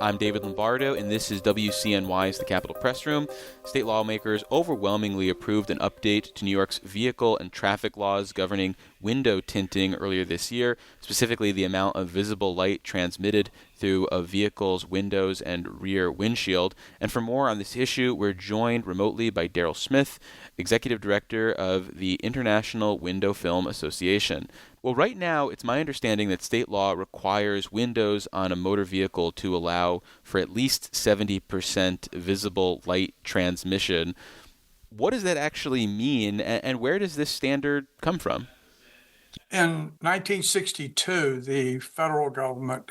I'm David Lombardo, and this is WCNY's The Capitol Press Room. State lawmakers overwhelmingly approved an update to New York's vehicle and traffic laws governing window tinting earlier this year, specifically the amount of visible light transmitted through a vehicle's windows and rear windshield. And for more on this issue, we're joined remotely by Darrell Smith, Executive Director of the International Window Film Association. Well, right now, it's my understanding that state law requires windows on a motor vehicle to allow for at least 70% visible light transmission. What does that actually mean, and where does this standard come from? In 1962, the federal government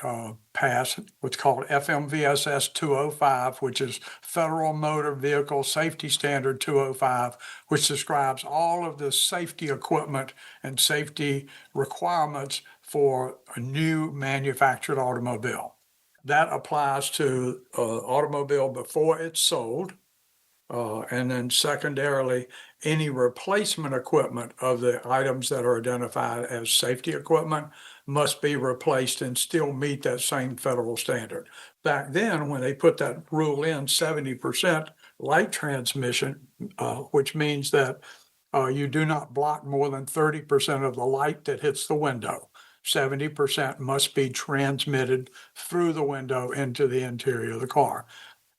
passed what's called FMVSS 205, which is Federal Motor Vehicle Safety Standard 205, which describes all of the safety equipment and safety requirements for a new manufactured automobile. That applies to automobile before it's sold. And then secondarily, any replacement equipment of the items that are identified as safety equipment must be replaced and still meet that same federal standard. Back then, when they put that rule in, 70% light transmission, which means that you do not block more than 30% of the light that hits the window. 70% must be transmitted through the window into the interior of the car.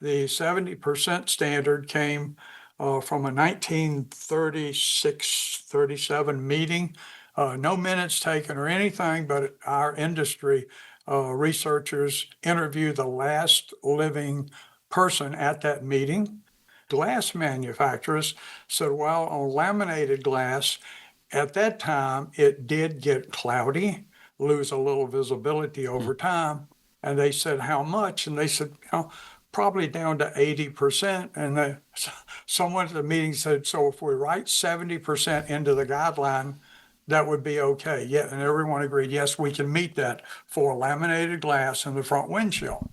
The 70% standard came from a 1936-37 meeting. No minutes taken or anything, but our industry researchers interviewed the last living person at that meeting. Glass manufacturers said, well, on laminated glass, at that time, it did get cloudy, lose a little visibility over time. And they said, how much? And they said, probably down to 80%. And someone at the meeting said, so if we write 70% into the guideline, that would be okay. Yeah, and everyone agreed, yes, we can meet that for laminated glass in the front windshield.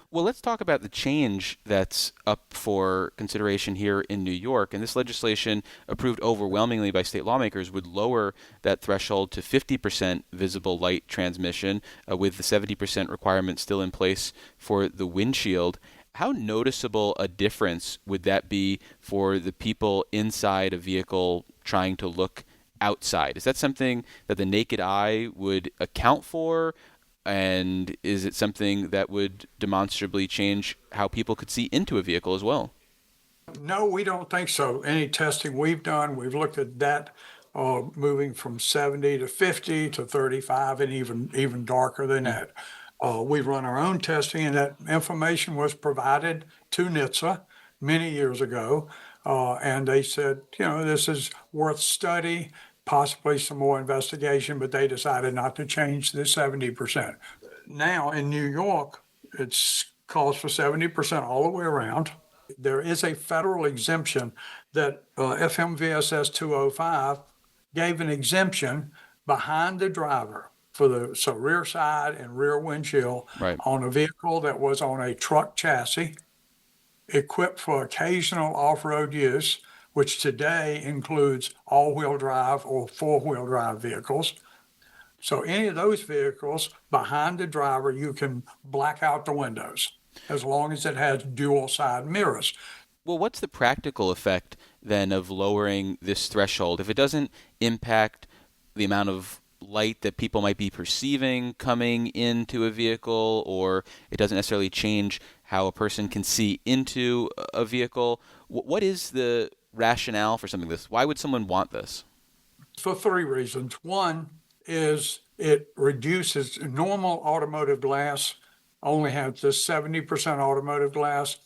Well, let's talk about the change that's up for consideration here in New York. And this legislation, approved overwhelmingly by state lawmakers, would lower that threshold to 50% visible light transmission, with the 70% requirement still in place for the windshield. How noticeable a difference would that be for the people inside a vehicle trying to look outside? Is that something that the naked eye would account for? And is it something that would demonstrably change how people could see into a vehicle as well? No, we don't think so. Any testing we've done, we've looked at that moving from 70 to 50 to 35 and even darker than that. We run our own testing, and that information was provided to NHTSA many years ago. And they said, this is worth study, possibly some more investigation, but they decided not to change the 70%. Now in New York, it calls for 70% all the way around. There is a federal exemption that FMVSS 205 gave an exemption behind the driver for the rear side and rear windshield on a vehicle that was on a truck chassis, equipped for occasional off-road use, which today includes all-wheel drive or four-wheel drive vehicles. So any of those vehicles behind the driver, you can black out the windows as long as it has dual side mirrors. Well, what's the practical effect then of lowering this threshold? If it doesn't impact the amount of light that people might be perceiving coming into a vehicle, or it doesn't necessarily change how a person can see into a vehicle, what is the rationale for something like this? Why would someone want this? For three reasons. One is it reduces normal automotive glass, only has this 70% automotive glass,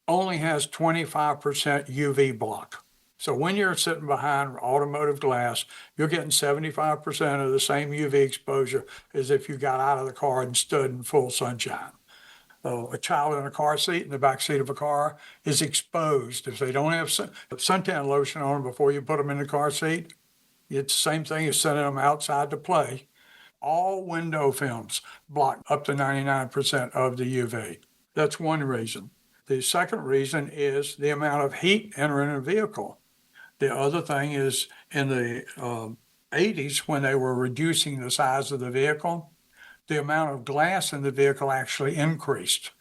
only has 25% UV block. So when you're sitting behind automotive glass, you're getting 75% of the same UV exposure as if you got out of the car and stood in full sunshine. A child in a car seat, in the back seat of a car, is exposed. If they don't have suntan lotion on before you put them in the car seat, it's the same thing as sending them outside to play. All window films block up to 99% of the UV. That's one reason. The second reason is the amount of heat entering a vehicle. The other thing is in the 80s, when they were reducing the size of the vehicle, the amount of glass in the vehicle actually increased.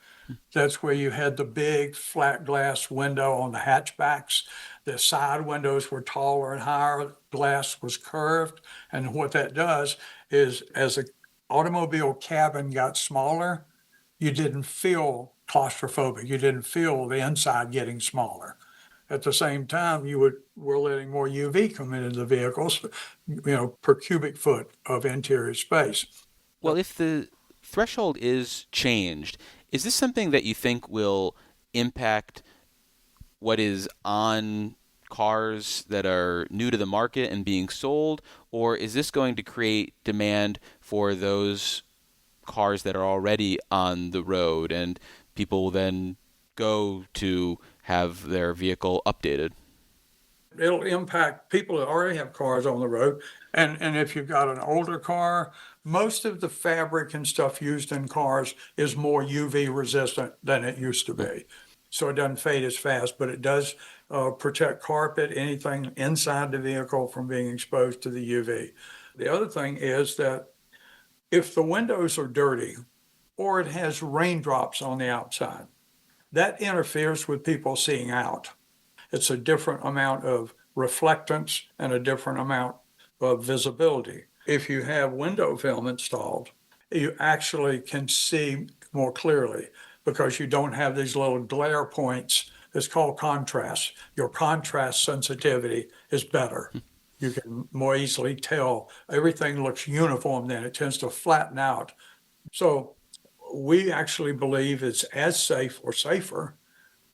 That's where you had the big flat glass window on the hatchbacks. The side windows were taller and higher. Glass was curved. And what that does is as the automobile cabin got smaller, you didn't feel claustrophobic. You didn't feel the inside getting smaller. At the same time, were letting more UV come into the vehicles, per cubic foot of interior space. Well, if the threshold is changed, is this something that you think will impact what is on cars that are new to the market and being sold, or is this going to create demand for those cars that are already on the road and people will then go to have their vehicle updated? It'll impact people that already have cars on the road. And if you've got an older car, most of the fabric and stuff used in cars is more UV resistant than it used to be. So it doesn't fade as fast, but it does protect carpet, anything inside the vehicle from being exposed to the UV. The other thing is that if the windows are dirty or it has raindrops on the outside, that interferes with people seeing out. It's a different amount of reflectance and a different amount of visibility. If you have window film installed, you actually can see more clearly because you don't have these little glare points. It's called contrast. Your contrast sensitivity is better. You can more easily tell. Everything looks uniform then. It tends to flatten out. So we actually believe it's as safe or safer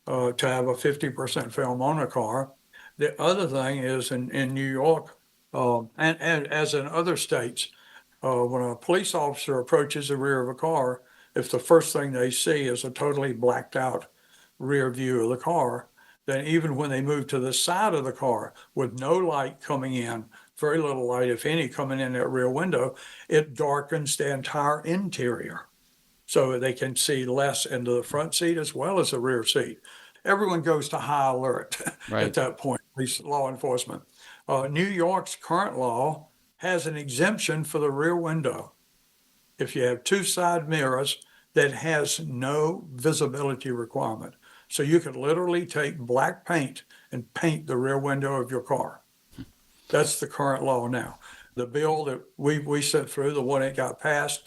to have a 50% film on a car. The other thing is in New York, and as in other states, when a police officer approaches the rear of a car, if the first thing they see is a totally blacked out rear view of the car, then even when they move to the side of the car with no light coming in, very little light, if any, coming in that rear window, it darkens the entire interior so they can see less into the front seat as well as the rear seat. Everyone goes to high alert at Right. that point, at least law enforcement. New York's current law has an exemption for the rear window. If you have two side mirrors that has no visibility requirement. So you could literally take black paint and paint the rear window of your car. That's the current law now. The bill that we sent through, the one that got passed,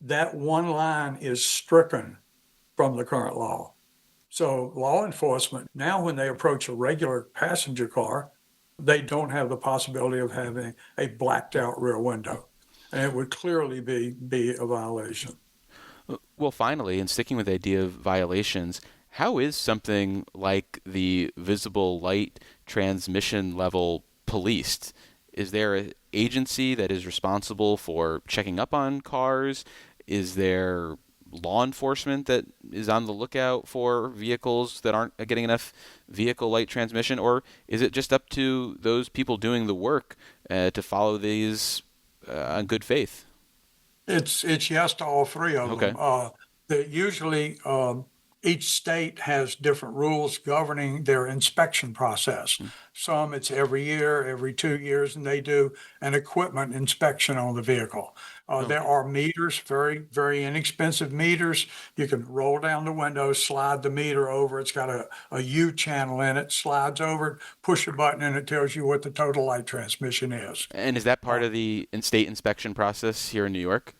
that one line is stricken from the current law. So law enforcement, now when they approach a regular passenger car, they don't have the possibility of having a blacked out rear window. And it would clearly be a violation. Well, finally, and sticking with the idea of violations, how is something like the visible light transmission level policed? Is there an agency that is responsible for checking up on cars? Is there law enforcement that is on the lookout for vehicles that aren't getting enough vehicle light transmission? Or is it just up to those people doing the work to follow these in good faith? It's yes to all three of them. Okay. That usually each state has different rules governing their inspection process. Some it's every year, every 2 years, and they do an equipment inspection on the vehicle. Oh. There are meters, very, very inexpensive meters. You can roll down the window, slide the meter over. It's got a U channel in it, slides over, push a button, and it tells you what the total light transmission is. And is that part of the state inspection process here in New York?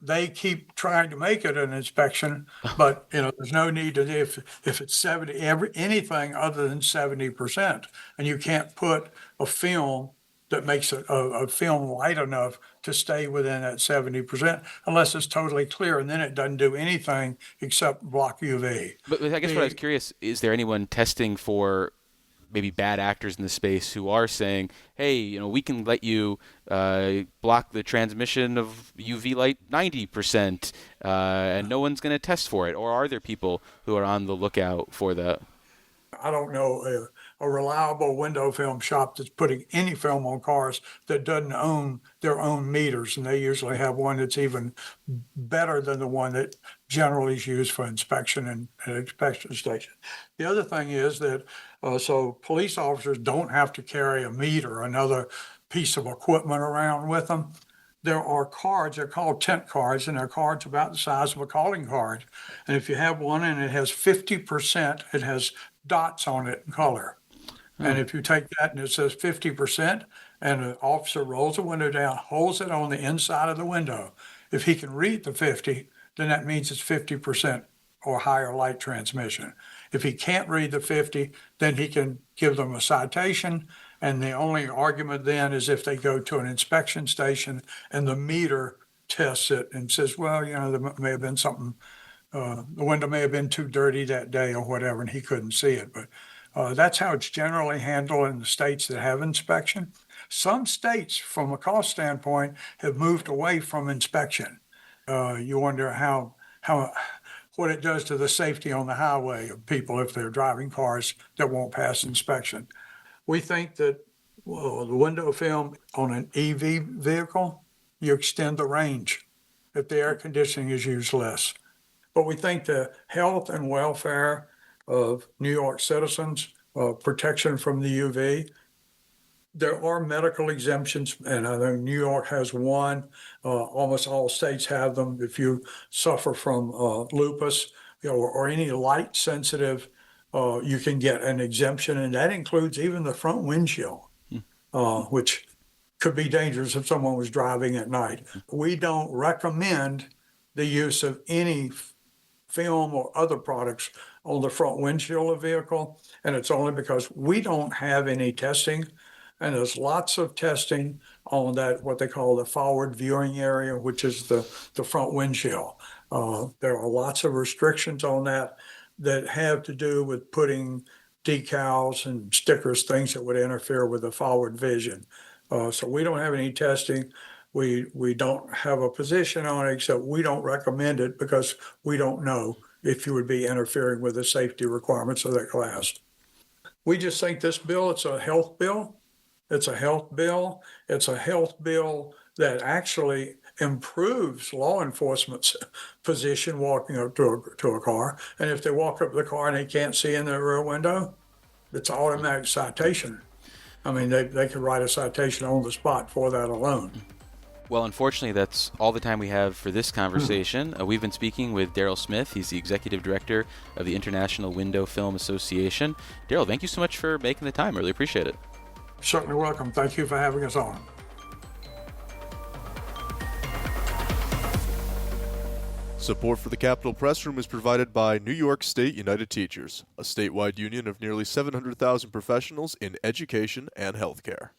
They keep trying to make it an inspection, but there's no need to if it's 70 anything other than 70%, and you can't put a film that makes a film light enough to stay within that 70% unless it's totally clear, and then it doesn't do anything except block UV. But I guess what I was The curious, is there anyone testing for maybe bad actors in the space who are saying, hey, we can let you block the transmission of UV light 90%, and no one's going to test for it? Or are there people who are on the lookout for that? I don't know a reliable window film shop that's putting any film on cars that doesn't own their own meters, and they usually have one that's even better than the one that generally is used for inspection and inspection station. The other thing is that so police officers don't have to carry a meter, another piece of equipment around with them. there are cards, they're called tent cards, and they're cards about the size of a calling card. And if you have one and it has 50%, it has dots on it in color. And Oh. if you take that and it says 50%, and the officer rolls the window down, holds it on the inside of the window, if he can read the 50, then that means it's 50% or higher light transmission. If he can't read the 50, then he can give them a citation. And the only argument then is if they go to an inspection station and the meter tests it and says, well, there may have been something, the window may have been too dirty that day or whatever, and he couldn't see it. But that's how it's generally handled in the states that have inspection. Some states, from a cost standpoint, have moved away from inspection. You wonder what it does to the safety on the highway of people if they're driving cars that won't pass inspection. We think that the window film on an EV vehicle, you extend the range if the air conditioning is used less. But we think the health and welfare of New York citizens, protection from the UV, there are medical exemptions, and I know New York has one. Almost all states have them. If you suffer from lupus, or any light sensitive, you can get an exemption, and that includes even the front windshield, which could be dangerous if someone was driving at night. We don't recommend the use of any film or other products on the front windshield of a vehicle, and it's only because we don't have any testing. And there's lots of testing on that, what they call the forward viewing area, which is the front windshield. There are lots of restrictions on that have to do with putting decals and stickers, things that would interfere with the forward vision. So we don't have any testing. We don't have a position on it, except we don't recommend it because we don't know if you would be interfering with the safety requirements of that class. We just think this bill, it's a health bill. It's a health bill. It's a health bill that actually improves law enforcement's position walking up to a car. And if they walk up to the car and they can't see in the rear window, it's an automatic citation. I mean, they could write a citation on the spot for that alone. Well, unfortunately, that's all the time we have for this conversation. We've been speaking with Darrell Smith. He's the Executive Director of the International Window Film Association. Darrell, thank you so much for making the time. Really appreciate it. Certainly welcome. Thank you for having us on. Support for the Capitol Press Room is provided by New York State United Teachers, a statewide union of nearly 700,000 professionals in education and healthcare.